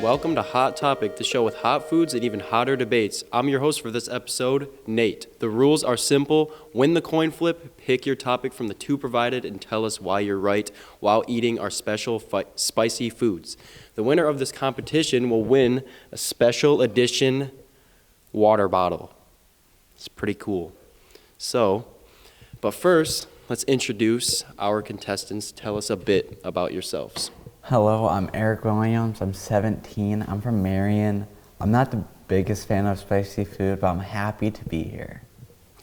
welcome to Hot Topic, the show with hot foods and even hotter debates. I'm your host for this episode, Nate. The rules are simple. Win the coin flip, pick your topic from the two provided, and tell us why you're right while eating our special spicy foods. The winner of this competition will win a special edition water bottle. It's pretty cool. But first, let's introduce our contestants. Tell us a bit about yourselves. Hello, I'm Eric Williams. I'm 17. I'm from Marion. I'm not the biggest fan of spicy food, but I'm happy to be here.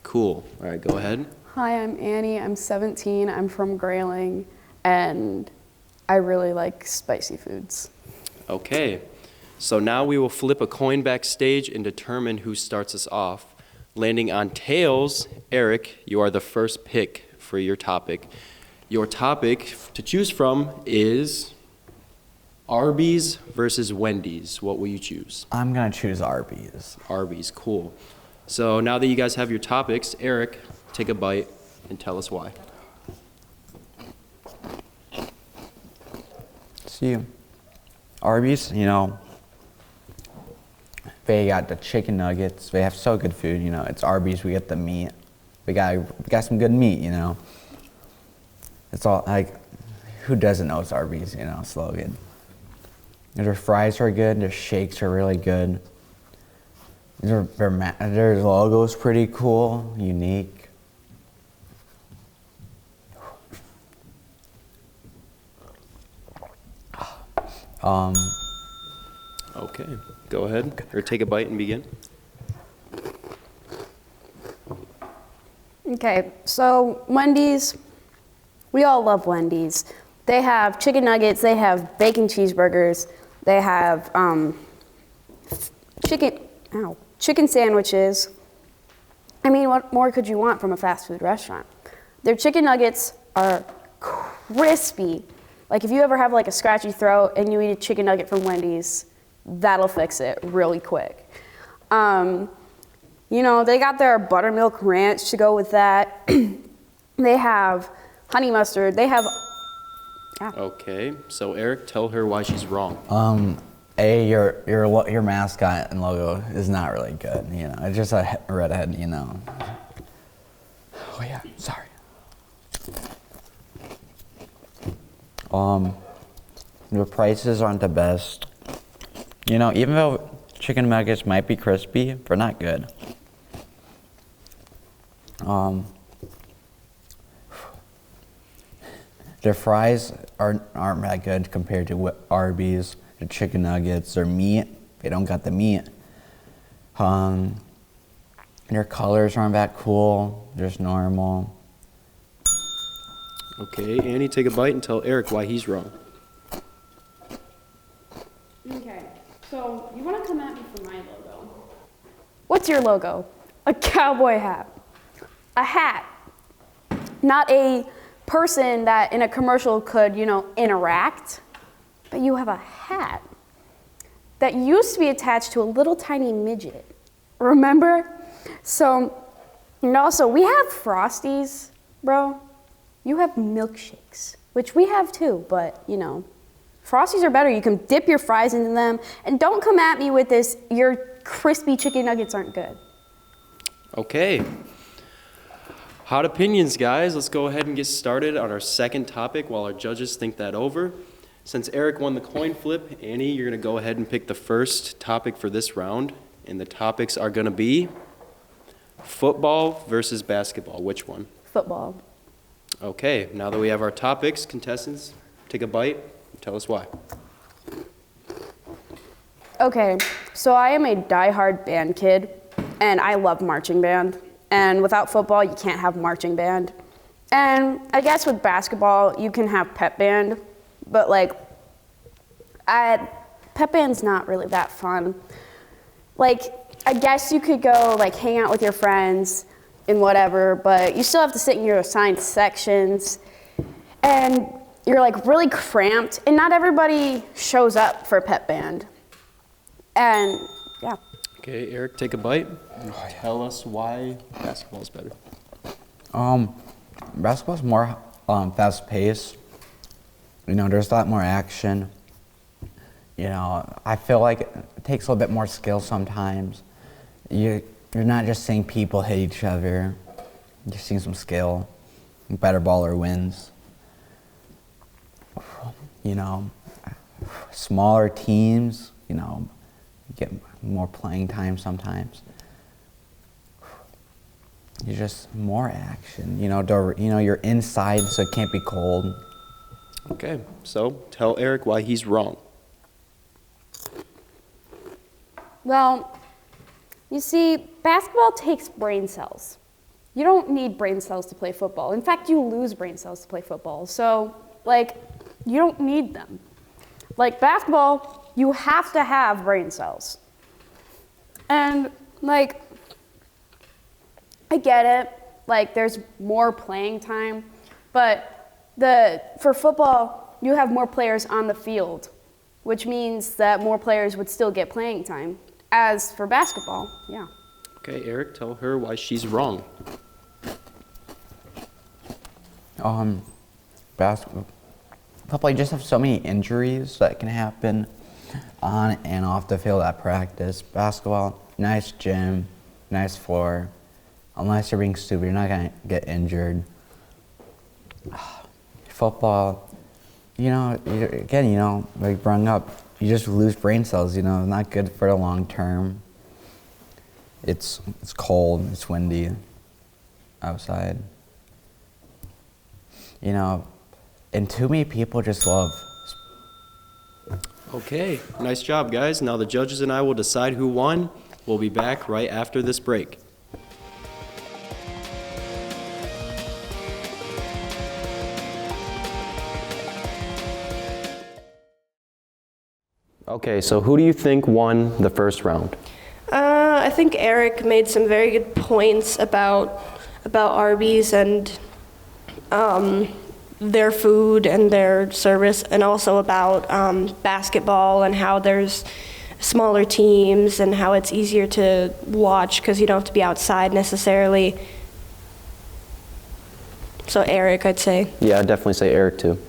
Cool. All right, go ahead. Hi, I'm Annie. I'm 17. I'm from Grayling, and I really like spicy foods. Okay, so now we will flip a coin backstage and determine who starts us off. Landing on tails, Eric, you are the first pick for your topic. Your topic to choose from is Arby's versus Wendy's. What will you choose? I'm going to choose Arby's. Arby's, cool. So now that you guys have your topics, Eric, take a bite and tell us why. See, Arby's, they got the chicken nuggets. They have so good food, It's Arby's. We get the meat. We got some good meat, It's all like, who doesn't know it's Arby's, slogan. Their fries are good. Their shakes are really good. Their logo is pretty cool, unique. Okay, go ahead, or take a bite and begin. Okay, so Wendy's, we all love Wendy's. They have chicken nuggets, they have bacon cheeseburgers, they have chicken sandwiches. I mean, what more could you want from a fast food restaurant? Their chicken nuggets are crispy. Like if you ever have like a scratchy throat and you eat a chicken nugget from Wendy's, that'll fix it really quick. They got their buttermilk ranch to go with that. They have honey mustard. They have. Yeah. Okay, so Eric, tell her why she's wrong. Your mascot and logo is not really good. It's just a redhead. Oh yeah, sorry. The prices aren't the best. Even though chicken nuggets might be crispy, they're not good. Their fries aren't that good compared to Arby's. The chicken nuggets, their meat, they don't got the meat. Their colors aren't that cool, just normal. Okay, Annie, take a bite and tell Eric why he's wrong. Okay, so you want to come at me for my logo. What's your logo? A cowboy hat. A hat. Not a person that in a commercial could, interact, but you have a hat that used to be attached to a little tiny midget. Remember? So, and also we have Frosties, bro. You have milkshakes, which we have too, but Frosties are better. You can dip your fries into them, and don't come at me with this, your crispy chicken nuggets aren't good. Okay. Hot opinions, guys. Let's go ahead and get started on our second topic while our judges think that over. Since Eric won the coin flip, Annie, you're going to go ahead and pick the first topic for this round. And the topics are going to be football versus basketball. Which one? Football. Okay, now that we have our topics, contestants, take a bite and tell us why. Okay, so I am a diehard band kid, and I love marching band. And without football, you can't have marching band. And I guess with basketball, you can have pep band, but pep band's not really that fun. I guess you could go hang out with your friends and whatever, but you still have to sit in your assigned sections, and you're really cramped, and not everybody shows up for pep band. And yeah. Okay, Eric, take a bite and tell us why basketball is better. Basketball's more fast paced. There's a lot more action. You know, I feel like it takes a little bit more skill sometimes. You're not just seeing people hit each other. You're seeing some skill. Better baller wins. You know, smaller teams, you know, get more playing time sometimes. You're just more action. You know, you're inside, so it can't be cold. Okay, so tell Eric why he's wrong. Well, you see, basketball takes brain cells. You don't need brain cells to play football. In fact, you lose brain cells to play football. So, like, you don't need them. Like, basketball, you have to have brain cells. And, like, I get it. Like, there's more playing time. But for football, you have more players on the field, which means that more players would still get playing time. As for basketball, yeah. Okay, Eric, tell her why she's wrong. Basketball, you just have so many injuries that can happen on and off the field at practice. Basketball, nice gym, nice floor. Unless you're being stupid, you're not gonna get injured. Football, you know, again, you know, like brought up, you just lose brain cells. You know, not good for the long term. It's cold, it's windy outside. You know, and too many people just love. Okay, nice job, guys. Now the judges and I will decide who won. We'll be back right after this break. Okay, so who do you think won the first round? I think Eric made some very good points about Arby's and their food and their service, and also about basketball and how there's smaller teams and how it's easier to watch because you don't have to be outside necessarily. So Eric, I'd say. Yeah, I'd definitely say Eric too.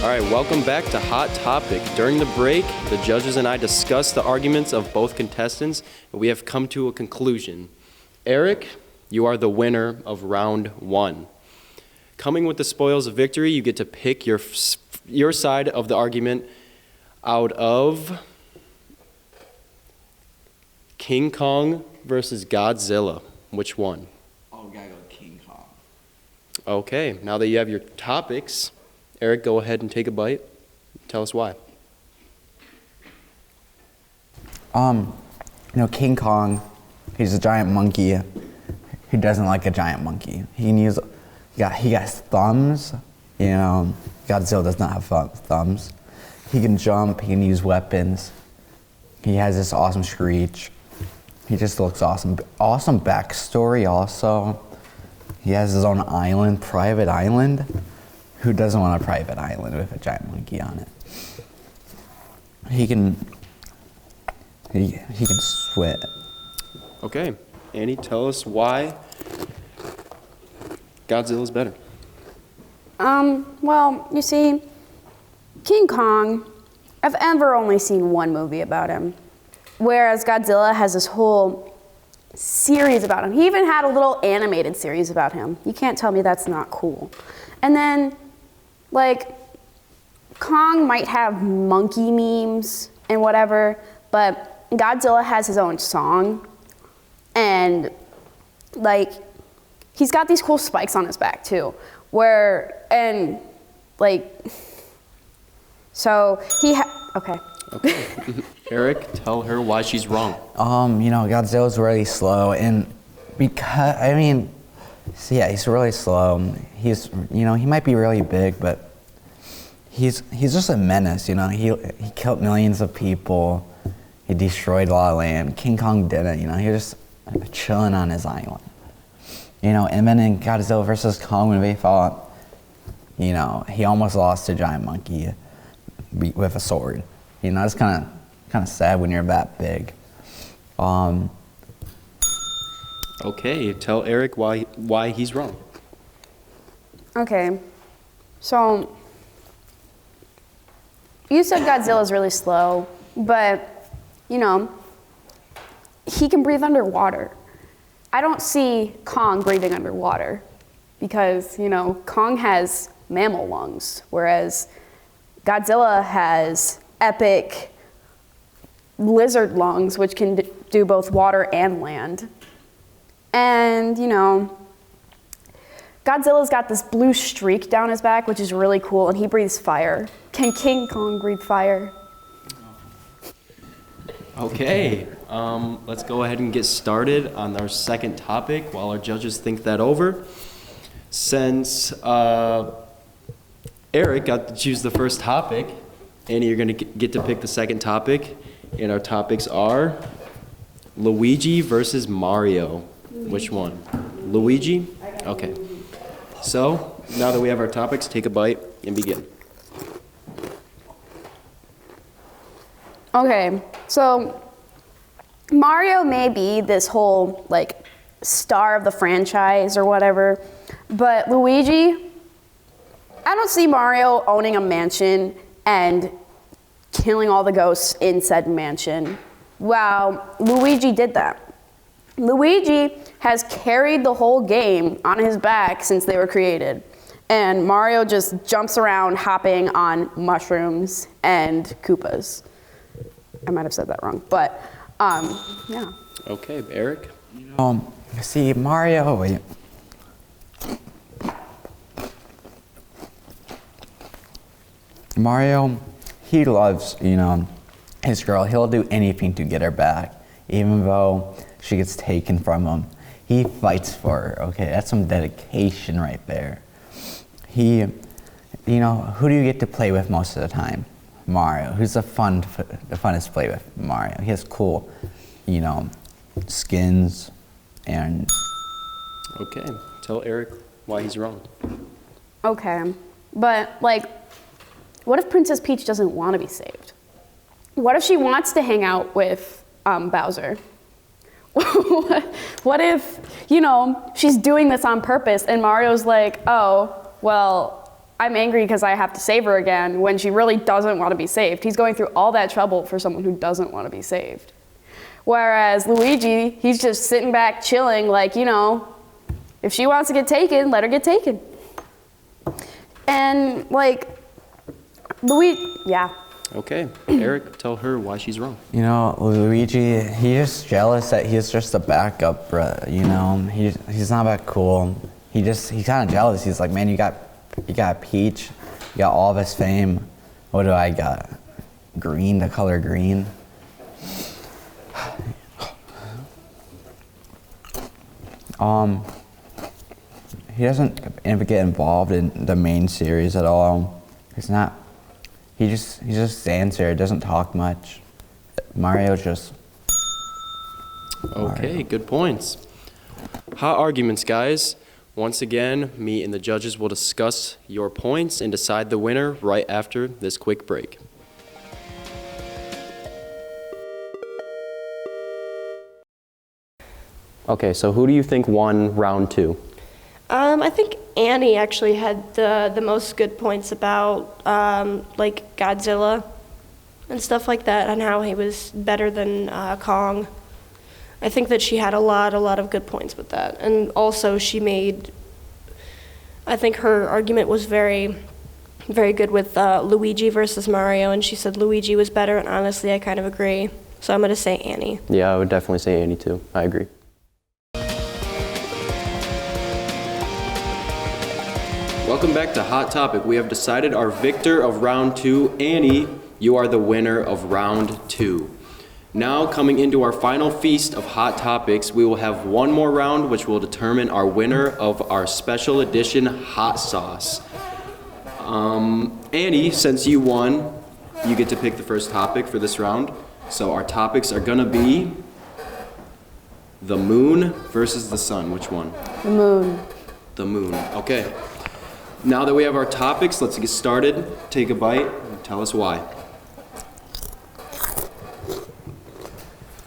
All right, welcome back to Hot Topic. During the break, the judges and I discussed the arguments of both contestants, and we have come to a conclusion. Eric, you are the winner of round one. Coming with the spoils of victory, you get to pick your side of the argument out of King Kong versus Godzilla. Which one? Oh, we gotta go King Kong. Okay, now that you have your topics, Eric, go ahead and take a bite. Tell us why. You know, King Kong, he's a giant monkey. He doesn't like a giant monkey. He got thumbs. You know, Godzilla does not have thumbs. He can jump. He can use weapons. He has this awesome screech. He just looks awesome. Awesome backstory also. He has his own island, private island. Who doesn't want a private island with a giant monkey on it? He can sweat. Okay, Annie, tell us why Godzilla's better. Well, you see, King Kong, I've ever only seen one movie about him, whereas Godzilla has this whole series about him. He even had a little animated series about him. You can't tell me that's not cool. And then, like, Kong might have monkey memes and whatever, but Godzilla has his own song, and, like, he's got these cool spikes on his back, too, so okay. Okay. Eric, tell her why she's wrong. You know, Godzilla's really slow, and he's really slow. He's, you know, he might be really big, but he's just a menace, you know. He killed millions of people. He destroyed a lot of land. King Kong didn't, you know. He was just chilling on his island. You know, and then in Godzilla versus Kong, when they fought, you know, he almost lost to a giant monkey with a sword. You know, it's kind of sad when you're that big. Okay, tell Eric why he's wrong. Okay, so you said Godzilla's really slow, but, you know, he can breathe underwater. I don't see Kong breathing underwater because, you know, Kong has mammal lungs, whereas Godzilla has epic lizard lungs, which can do both water and land. And, you know, Godzilla's got this blue streak down his back, which is really cool, and he breathes fire. Can King Kong breathe fire? Okay, let's go ahead and get started on our second topic while our judges think that over. Since Eric got to choose the first topic, Annie, you're going to get to pick the second topic, and our topics are Luigi versus Mario. Which one? Luigi? Okay. So, now that we have our topics, take a bite and begin. Okay, so Mario may be this whole, like, star of the franchise or whatever, but Luigi, I don't see Mario owning a mansion and killing all the ghosts in said mansion. Wow, Luigi did that. Luigi has carried the whole game on his back since they were created. And Mario just jumps around hopping on mushrooms and Koopas. I might have said that wrong, but yeah. Okay, Eric? See, Mario, Mario, he loves, you know, his girl. He'll do anything to get her back, even though she gets taken from him. He fights for her, okay? That's some dedication right there. You know, who do you get to play with most of the time? Mario. Who's the funnest to play with? Mario. He has cool, you know, skins and... Okay, tell Eric why he's wrong. Okay, but, like, what if Princess Peach doesn't want to be saved? What if she wants to hang out with Bowser? What if, you know, she's doing this on purpose and Mario's like, oh, well, I'm angry because I have to save her again when she really doesn't want to be saved. He's going through all that trouble for someone who doesn't want to be saved. Whereas Luigi, he's just sitting back chilling like, you know, if she wants to get taken, let her get taken. And like, yeah. Okay, Eric, tell her why she's wrong. You know, Luigi, he's jealous that he's just a backup, you know. He's not that cool. He's kind of jealous. He's like, man, you got Peach, you got all this fame. What do I got? Green, the color green. He doesn't get involved in the main series at all. He just stands there, doesn't talk much. Mario's just... Okay, Mario. Good points. Hot arguments, guys. Once again, me and the judges will discuss your points and decide the winner right after this quick break. Okay, so who do you think won round two? I think Annie actually had the most good points about like Godzilla and stuff like that, and how he was better than Kong. I think that she had a lot of good points with that, and also I think her argument was very, very good with Luigi versus Mario, and she said Luigi was better, and honestly, I kind of agree. So I'm gonna say Annie. Yeah, I would definitely say Annie too. I agree. Welcome back to Hot Topic. We have decided our victor of round two. Annie, you are the winner of round two. Now, coming into our final feast of Hot Topics, we will have one more round which will determine our winner of our special edition hot sauce. Annie, since you won, you get to pick the first topic for this round. So our topics are gonna be the moon versus the sun. Which one? The moon. The moon. Okay. Now that we have our topics, let's get started. Take a bite and tell us why.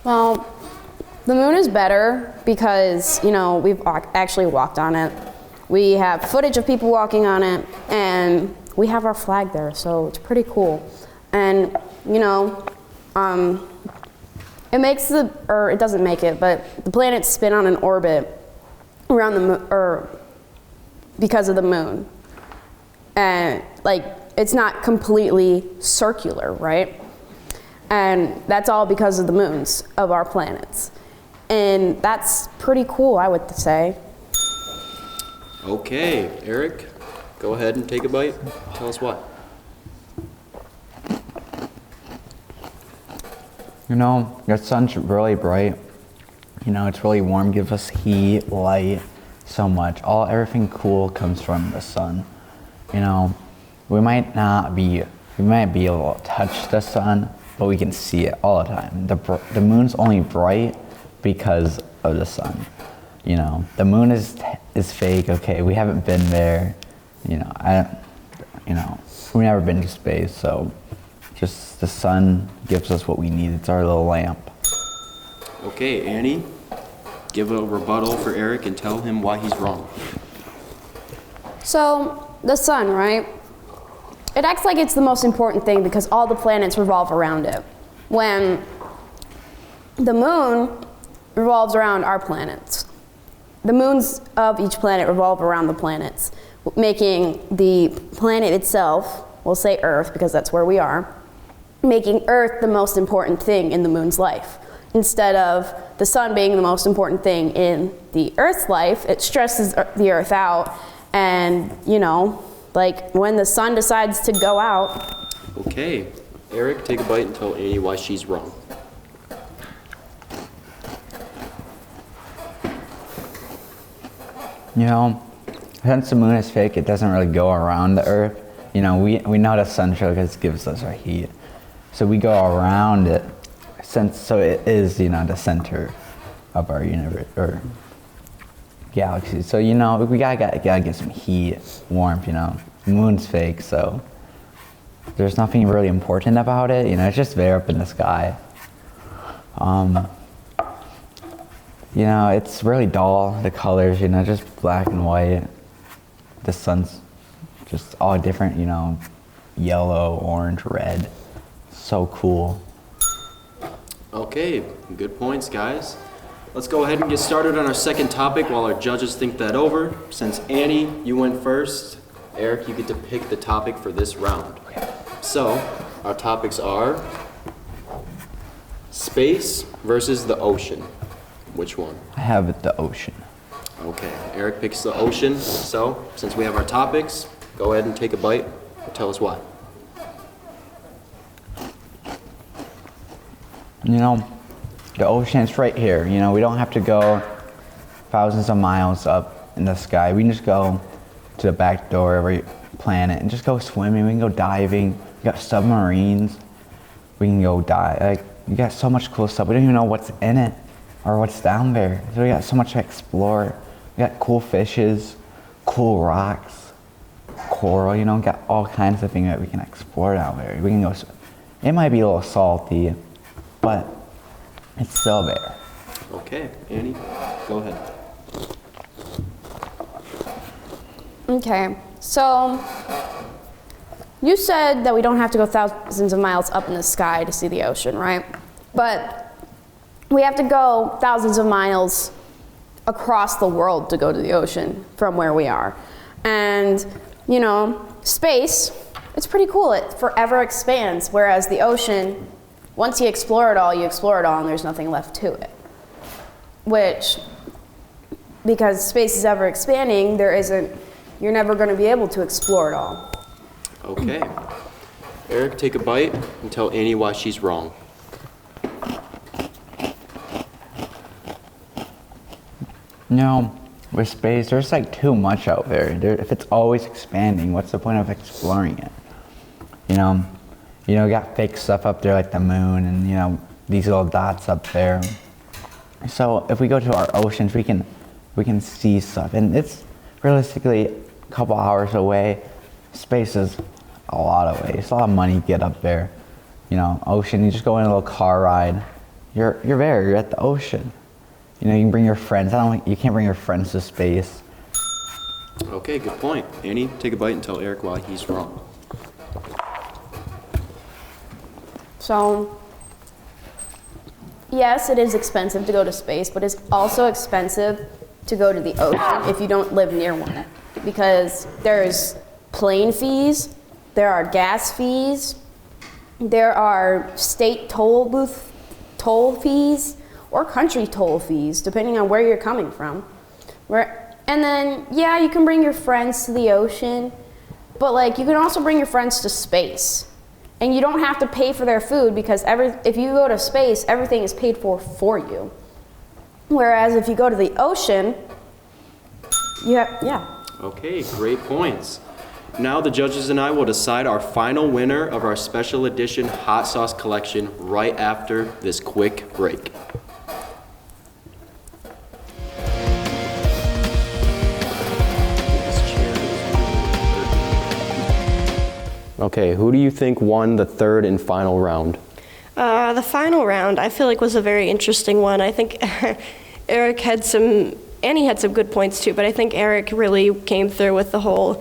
Well, The moon is better because, we've actually walked on it. We have footage of people walking on it, and we have our flag there, so it's pretty cool. And, it makes it doesn't make it, but the planets spin on an orbit around the moon, or because of the moon. And, it's not completely circular, right? And that's all because of the moons of our planets. And that's pretty cool, I would say. Okay, Eric, go ahead and take a bite. Tell us why. The sun's really bright. It's really warm, gives us heat, light, so much. Everything cool comes from the sun. We might be able to touch the sun, but we can see it all the time. The moon's only bright because of the sun. The moon is fake. Okay, we haven't been there. We've never been to space, so just the sun gives us what we need. It's our little lamp. Okay, Annie, give a rebuttal for Eric and tell him why he's wrong. So, the sun, right? It acts like it's the most important thing because all the planets revolve around it. When the moon revolves around our planets. The moons of each planet revolve around the planets, making the planet itself, we'll say Earth because that's where we are, making Earth the most important thing in the moon's life. Instead of the sun being the most important thing in the Earth's life, it stresses the Earth out, and when the sun decides to go out. Okay, Eric, take a bite and tell Annie why she's wrong. Since the moon is fake, it doesn't really go around the Earth. We know the sun gives us our heat. So we go around it, so it is, the center of our universe, or galaxy. So, we gotta get some heat, warmth, The moon's fake, so there's nothing really important about it. It's just there up in the sky. It's really dull, the colors, just black and white. The sun's just all different, yellow, orange, red. So cool. Okay, good points, guys. Let's go ahead and get started on our second topic while our judges think that over. Since Annie, you went first, Eric, you get to pick the topic for this round. So, our topics are space versus the ocean. Which one? I have the ocean. Okay, Eric picks the ocean. So, since we have our topics, go ahead and take a bite and tell us why. The ocean's right here. We don't have to go thousands of miles up in the sky. We can just go to the back door of every planet and just go swimming. We can go diving. We got submarines. We can go dive. We got so much cool stuff. We don't even know what's in it or what's down there. So we got so much to explore. We got cool fishes, cool rocks, coral. Got all kinds of things that we can explore down there. We can go. It might be a little salty, but it's still there. Okay, Annie, go ahead. Okay, so you said that we don't have to go thousands of miles up in the sky to see the ocean, right? But we have to go thousands of miles across the world to go to the ocean from where we are. And, space, it's pretty cool. It forever expands, whereas the ocean, once you explore it all, and there's nothing left to it. Which, because space is ever expanding, you're never going to be able to explore it all. Okay. Eric, take a bite and tell Annie why she's wrong. With space, there's too much out there. If it's always expanding, what's the point of exploring it? We got fake stuff up there like the moon and, these little dots up there. So if we go to our oceans, we can see stuff. And it's realistically a couple hours away. Space is a lot of ways. It's a lot of money to get up there. Ocean, you just go in a little car ride. You're there, you're at the ocean. You know, you can bring your friends. You can't bring your friends to space. Okay, good point. Annie, take a bite and tell Eric why he's wrong. So, yes, it is expensive to go to space, but it's also expensive to go to the ocean if you don't live near one. Because there's plane fees, there are gas fees, there are state toll booth toll fees, or country toll fees, depending on where you're coming from. And then, yeah, you can bring your friends to the ocean, but like you can also bring your friends to space. And you don't have to pay for their food because if you go to space, everything is paid for you. Whereas if you go to the ocean, yeah. Okay, great points. Now the judges and I will decide our final winner of our special edition hot sauce collection right after this quick break. Okay, who do you think won the third and final round? The final round, I feel like, was a very interesting one. I think Eric had Annie had some good points too, but I think Eric really came through with the whole,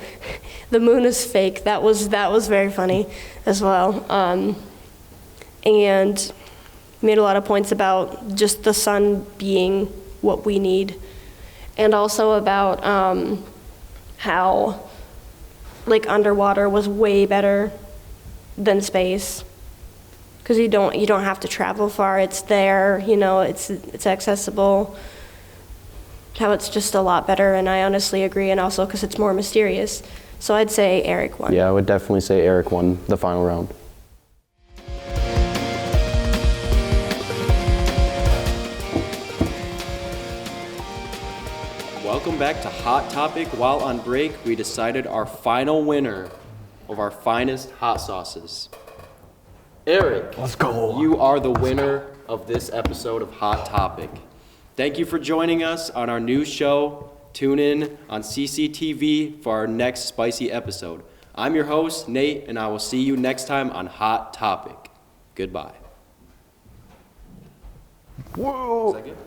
the moon is fake. That was very funny as well. And made a lot of points about just the sun being what we need. And also about how like underwater was way better than space, because you don't have to travel far. It's there, you know, it's accessible. How it's just a lot better, and I honestly agree, and also because it's more mysterious. So I'd say Eric won. Yeah, I would definitely say Eric won the final round. Welcome back to Hot Topic. While on break, we decided our final winner of our finest hot sauces. Eric, Let's go. You are the winner of this episode of Hot Topic. Thank you for joining us on our new show. Tune in on CCTV for our next spicy episode. I'm your host, Nate, and I will see you next time on Hot Topic. Goodbye. Whoa. Is that good?